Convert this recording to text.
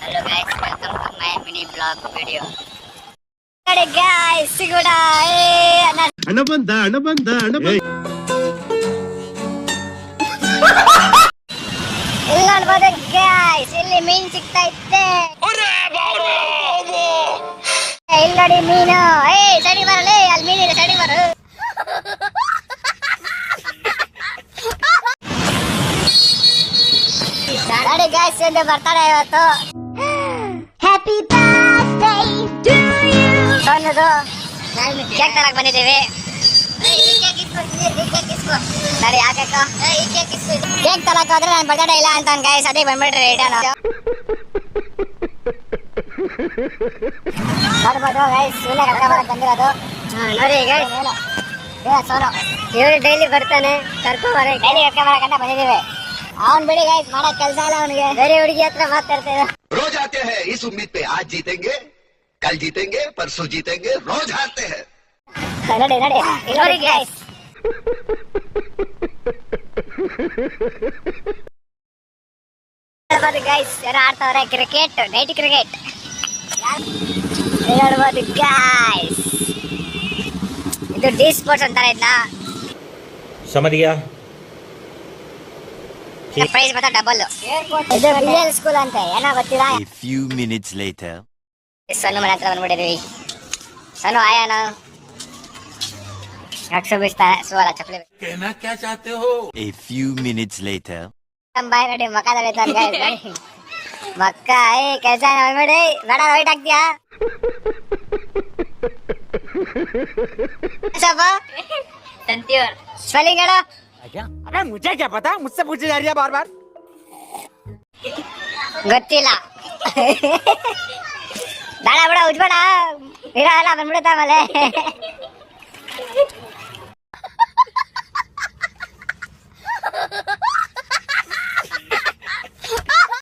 Hello guys, welcome to my mini vlog video. Hey guys, sigura ಅಣ್ಣ ಬಂದ ಇಲ್ಲಿ ನೋಡ್ಬೋದು guys, ಇಲ್ಲಿ ಮೀನ್ ಸಿಗ್ತಾ ಇತ್ತೆ. ಇಲ್ಲಿ ನೋಡಿ ಮೀನು. ಸಡಿ ಬರಲೇ, ಅಲ್ಲಿ ಮೀನಿದೆ, ಸಡಿ ಬರು. ನೋಡಿ guys, ಒಂದು ಬರ್ತಾನೆ ಇವತ್ತು. Happy birthday to you. ಸೋನದು ಕೇಕ್ ತರಕ್ ಬಂದಿದ್ದೀವಿ. ಸರಿ ಯಾಕಕ್ಕ ಕೇಕ್ ತರಕ್ ಹೋದ್ರೆ ನಾನು ಬರ್ತ್ಡೇ ಇಲ್ಲ ಅಂತ ಗೈಸ್, ಅದೇ ಬಂದ್ಬಿಟ್ರೆ ರಿಟರ್ನ್. ನೋಡ್ಬೋದು ಗೈಸ್, ಇಲ್ಲೇ ಕರ್ಕೊಂಡ್ ಬರಕ್ ಬಂದಿರೋದು. ನೋಡಿ ಗೈಸ್, ಸೋನು ಇವ್ರು ಡೈಲಿ ಬರ್ತಾನೆ, ಕರ್ಕೊಂಡ್ ಡೈಲಿ ಕರ್ಕೊಂಡ್ ಬರಕಂತ ಬಂದಿದ್ದೀವಿ. ಅವನ್ ಬಿಡಿ ಗೈಸ್, ಮಾಡೋ ಕೆಲಸ ಇಲ್ಲ ಅವನಿಗೆ. ಬೇರೆ ಹುಡುಗಿ ಹತ್ರ ಮಾತಾಡ್ತೇವೆ. रोज आते हैं इस उम्मीद पे आज जीतेंगे, कल जीतेंगे, परसों जीतेंगे, रोज हारते हैं. ನೋಡಿ ನೋಡಿ ಗೈಸ್, ನೋಡ್ಬೋದು ಗೈಸ್, ಯಾರು ಆಡ್ತಾವ್ರೆ ಕ್ರಿಕೆಟ್, ನೈಟ್ ಕ್ರಿಕೆಟ್ ನೋಡ್ಬೋದು ಗೈಸ್. ಇದು ಡಿ ಸ್ಪೋರ್ಟ್ಸ್ ಅಂತಾರೆ ಇದನ್ನ. समझ गया. ಪ್ರೈಸ್ ಮತ್ತೆ ಡಬಲ್. ಇದು ರಿಯಲ್ ಸ್ಕೂಲ್ ಅಂತೆ, ಏನೋ ಗೊತ್ತಿಲ್ಲ. A few minutes later. ಸಣ್ಣ ಮನೆ ಹತ್ರ ಬಂದ್ಬಿಟ್ಟಿದ್ವಿ. ಸಣ್ಣ ಆಯಾನ ರಕ್ಷ ಬೀಸ್ತಾನೆ, ಸುವಲ್ಲ ಚಪ್ಪಲಿ. कहना क्या चाहते हो? A few minutes later. ಬಾಯ್ ನೋಡಿ ಮಕ್ಕ ತಳಿತಾನೆ ಮಕ್ಕ. ಕೆಲಸ ನೋಡಿ ಬೇಡ, ವೈಟ್ ಹಾಕ್ತೀಯಾ ಸ್ಪೆಲ್ಲಿಂಗ್ ಹೇಳು. अबे मुझे क्या पता, मुझसे पूछी जा रही है बार बार. ಗೊತ್ತಿಲ್ಲ. ಬೇಡ ಬೇಡ ಉಜ್ಬೇಡ, ಇರಲ್ಲ ಬಂದ್ಬಿಡುತ್ತ ಆಮೇಲೆ.